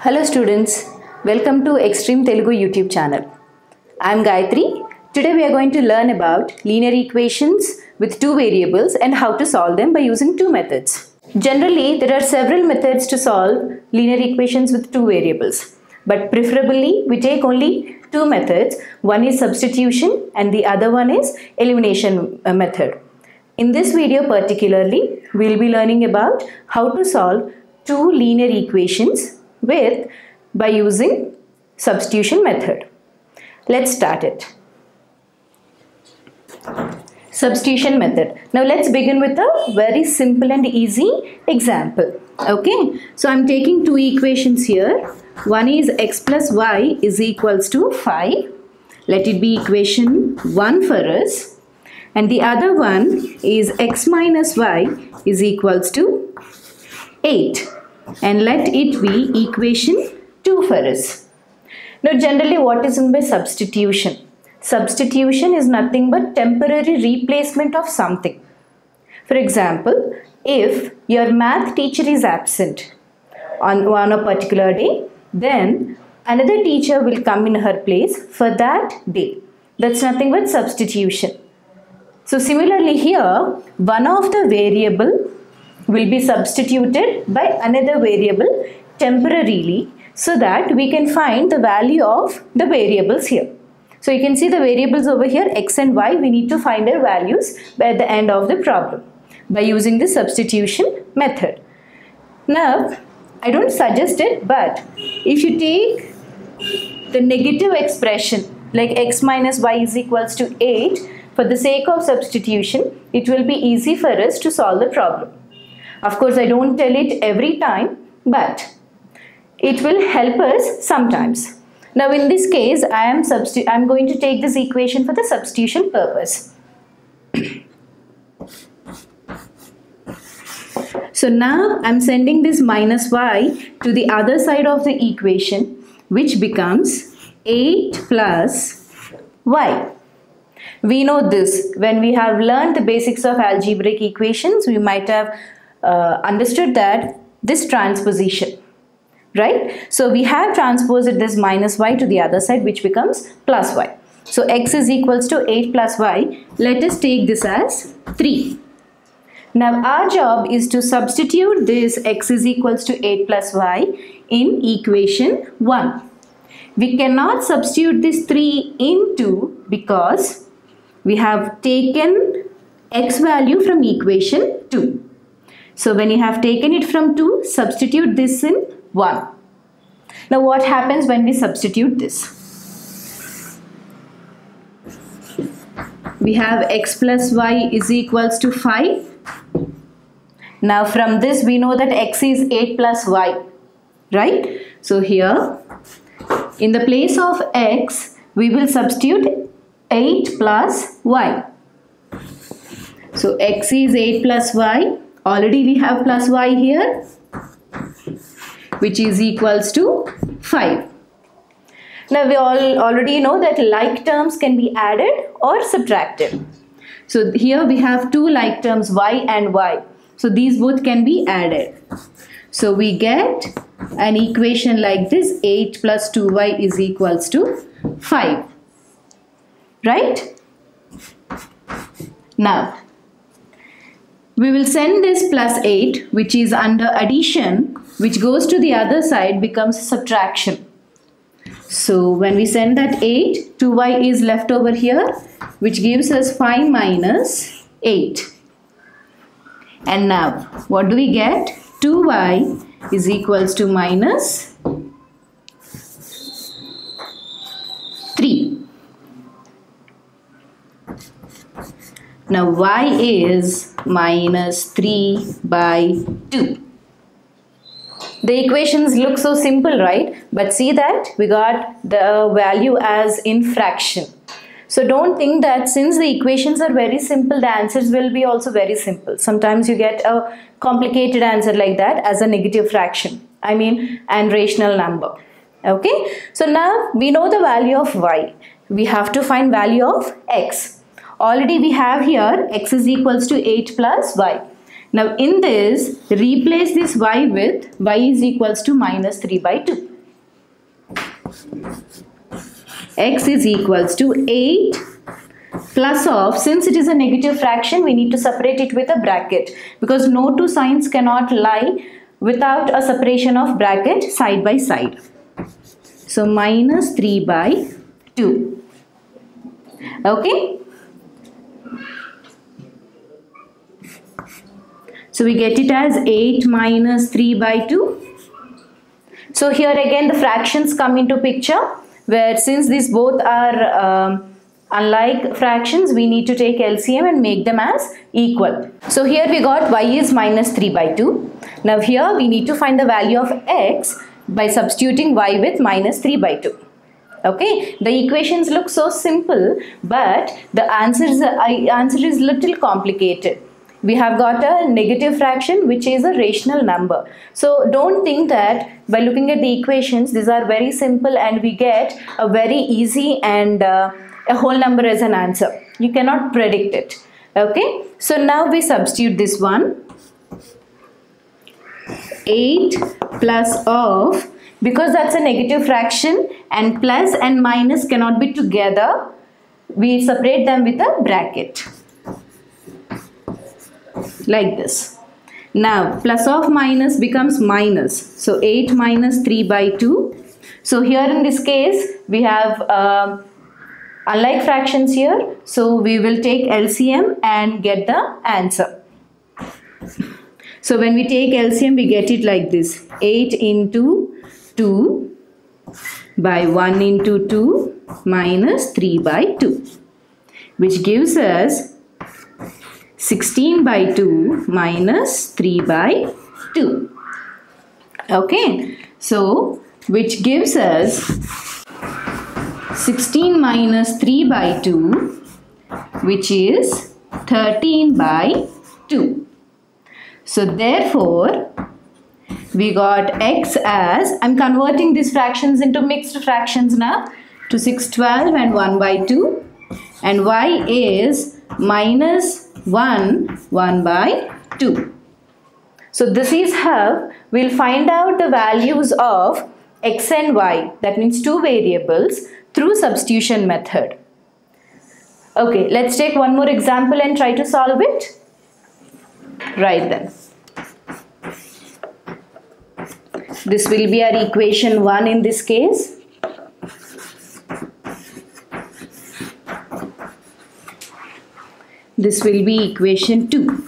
Hello students, welcome to Extreme Telugu YouTube channel. I am Gayatri. Today we are going to learn about linear equations with two variables and how to solve them by using two methods. Generally, there are several methods to solve linear equations with two variables, but preferably we take only two methods. One is substitution and the other one is elimination method. In this video particularly, we will be learning about how to solve two linear equations by using substitution method. Let's start it. Substitution method. Now let's begin with a very simple and easy example. Okay, so I'm taking two equations here. One is x plus y is equals to 5. Let it be equation 1 for us. And the other one is x minus y is equals to 8. And let it be equation 2 for us. Now generally what is meant by substitution? Substitution is nothing but temporary replacement of something. For example, if your math teacher is absent on a particular day, then another teacher will come in her place for that day. That's nothing but substitution. So similarly here, one of the variable will be substituted by another variable temporarily so that we can find the value of the variables here. So you can see the variables over here x and y, we need to find their values by the end of the problem by using the substitution method. Now I don't suggest it, but if you take the negative expression like x minus y is equals to 8, for the sake of substitution, it will be easy for us to solve the problem. Of course, I don't tell it every time, but it will help us sometimes. Now, in this case, I'm going to take this equation for the substitution purpose. So now I'm sending this minus y to the other side of the equation, which becomes 8 plus y. We know this. When we have learned the basics of algebraic equations, we might have understood that this transposition, right? So we have transposed this minus y to the other side, which becomes plus y. So x is equals to 8 plus y. Let us take this as 3. Now our job is to substitute this x is equals to 8 plus y in equation 1. We cannot substitute this 3 in 2 because we have taken x value from equation 2. So when you have taken it from 2, substitute this in 1. Now what happens when we substitute this? We have x plus y is equals to 5. Now from this we know that x is 8 plus y, right? So here in the place of x we will substitute 8 plus y. So x is 8 plus y. Already we have plus y here, which is equals to 5. Now we already know that like terms can be added or subtracted. So here we have two like terms y and y. So these both can be added. So we get an equation like this: 8 plus 2y is equals to 5. Right? Now we will send this plus 8, which is under addition, which goes to the other side, becomes subtraction. So when we send that 8, 2y is left over here, which gives us 5 minus 8. And now what do we get? 2y is equals to minus 3. Now y is minus 3 by 2. The equations look so simple, right? But see that we got the value as in fraction. So don't think that since the equations are very simple, the answers will be also very simple. Sometimes you get a complicated answer like that as a negative fraction. And rational number. Okay? So now we know the value of y. We have to find value of x. Already we have here x is equals to 8 plus y. Now in this, replace this y with y is equals to minus 3 by 2. X is equals to 8 plus of, since it is a negative fraction, we need to separate it with a bracket because no two signs cannot lie without a separation of bracket side by side. So minus 3 by 2. Okay. So we get it as 8 minus 3 by 2. So here again the fractions come into picture, where since these both are unlike fractions, we need to take LCM and make them as equal. So here we got y is minus 3 by 2. Now here we need to find the value of x by substituting y with minus 3 by 2. Okay, the equations look so simple, but the answer is little complicated. We have got a negative fraction which is a rational number. So don't think that by looking at the equations, these are very simple and we get a very easy and a whole number as an answer. You cannot predict it. Okay, so now we substitute this one. 8 plus of, because that's a negative fraction and plus and minus cannot be together, we separate them with a bracket. Like this. Now plus of minus becomes minus. So 8 minus 3 by 2. So here in this case we have unlike fractions here. So we will take LCM and get the answer. So when we take LCM we get it like this. 8 into 2 by 1 into 2 minus 3 by 2. Which gives us 16 by 2 minus 3 by 2. Okay, so which gives us 16 minus 3 by 2, which is 13 by 2. So therefore, we got x as, I'm converting these fractions into mixed fractions now, to 6, 12 and 1 by 2. And y is minus 1 by 2. So this is how we'll find out the values of x and y, that means two variables, through substitution method. Okay, let's take one more example and try to solve it. Right then. This will be our equation 1 in this case. This will be equation 2.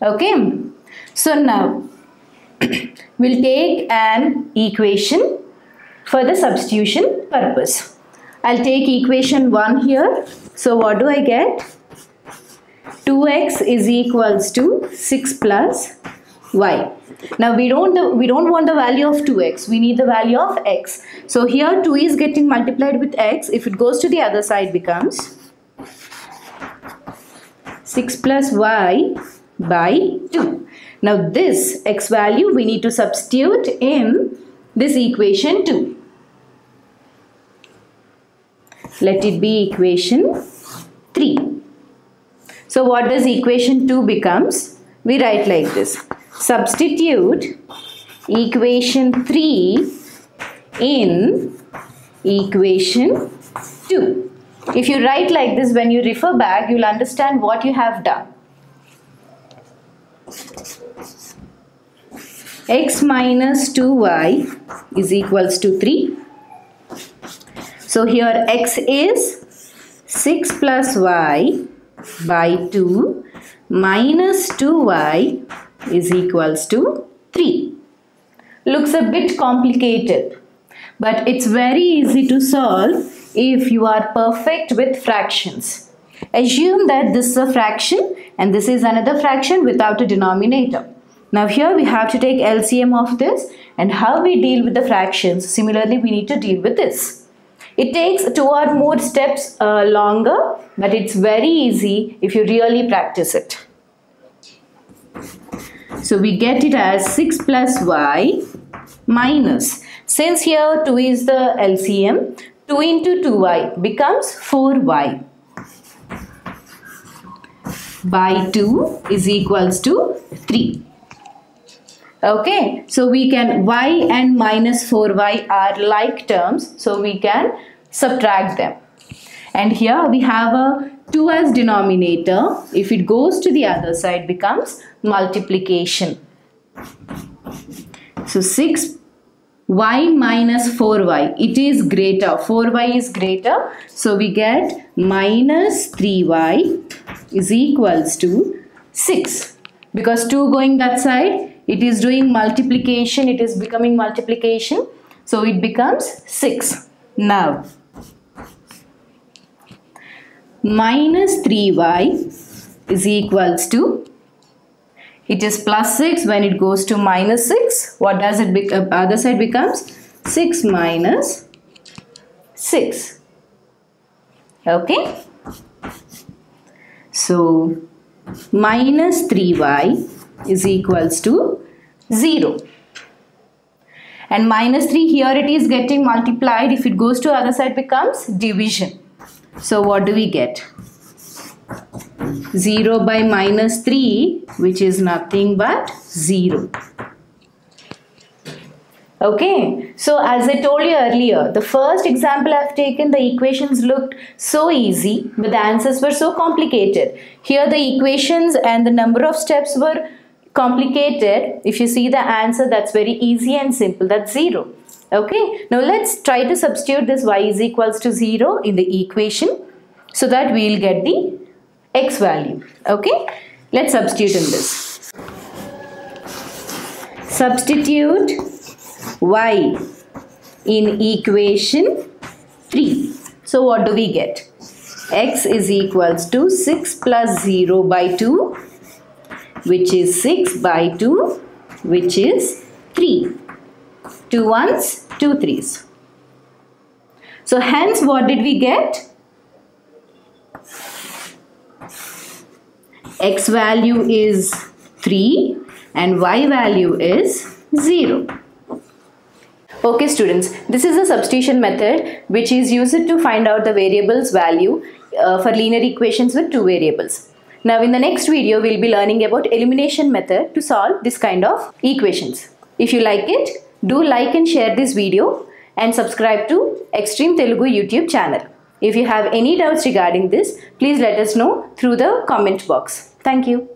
Okay. So now we'll take an equation for the substitution purpose. I'll take equation 1 here. So what do I get? 2x is equals to 6 plus y. Now we don't want the value of 2x. We need the value of x. So here 2 is getting multiplied with x. If it goes to the other side becomes 6 plus y by 2. Now this x value we need to substitute in this equation 2. Let it be equation 3. So what does equation 2 becomes? We write like this. Substitute equation 3 in equation 2. If you write like this, when you refer back, you'll understand what you have done. X minus 2y is equals to 3. So here x is 6 plus y by 2 minus 2y is equals to 3. Looks a bit complicated, but it's very easy to solve if you are perfect with fractions. Assume that this is a fraction and this is another fraction without a denominator. Now here we have to take LCM of this, and how we deal with the fractions, similarly we need to deal with this. It takes 2 or more steps longer, but it's very easy if you really practice it. So we get it as 6 plus y minus, since here 2 is the LCM, 2 into 2y becomes 4y by 2 is equals to 3. Okay, so we can, y and minus 4y are like terms, so we can subtract them. And here we have a 2 as denominator. If it goes to the other side, becomes multiplication. So 6y minus 4y, it is greater, 4y is greater, so we get minus 3y is equals to 6. Because 2 going that side, it is doing multiplication, it is becoming multiplication, so it becomes 6. Now, minus 3y is equals to, it is plus 6. When it goes to minus 6, what does it become? Other side becomes 6 minus 6. Okay. So, minus 3y is equals to 0. And minus 3 here it is getting multiplied. If it goes to other side, becomes division. So, what do we get? 0 by minus 3, which is nothing but 0. Okay, so as I told you earlier, the first example I have taken, the equations looked so easy, but the answers were so complicated. Here the equations and the number of steps were complicated. If you see the answer, that's very easy and simple, that's 0. Okay, now let's try to substitute this y is equals to 0 in the equation so that we will get the x value. Okay, let's substitute in this. Substitute y in equation 3. So what do we get? X is equals to 6 plus 0 by 2, which is 6 by 2, which is 3. 2 1s, 2 3s. So hence what did we get? X value is 3 and y value is 0. Okay students, this is a substitution method which is used to find out the variable's value for linear equations with two variables. Now in the next video, we will be learning about elimination method to solve this kind of equations. If you like it, do like and share this video and subscribe to Extreme Telugu YouTube channel. If you have any doubts regarding this, please let us know through the comment box. Thank you.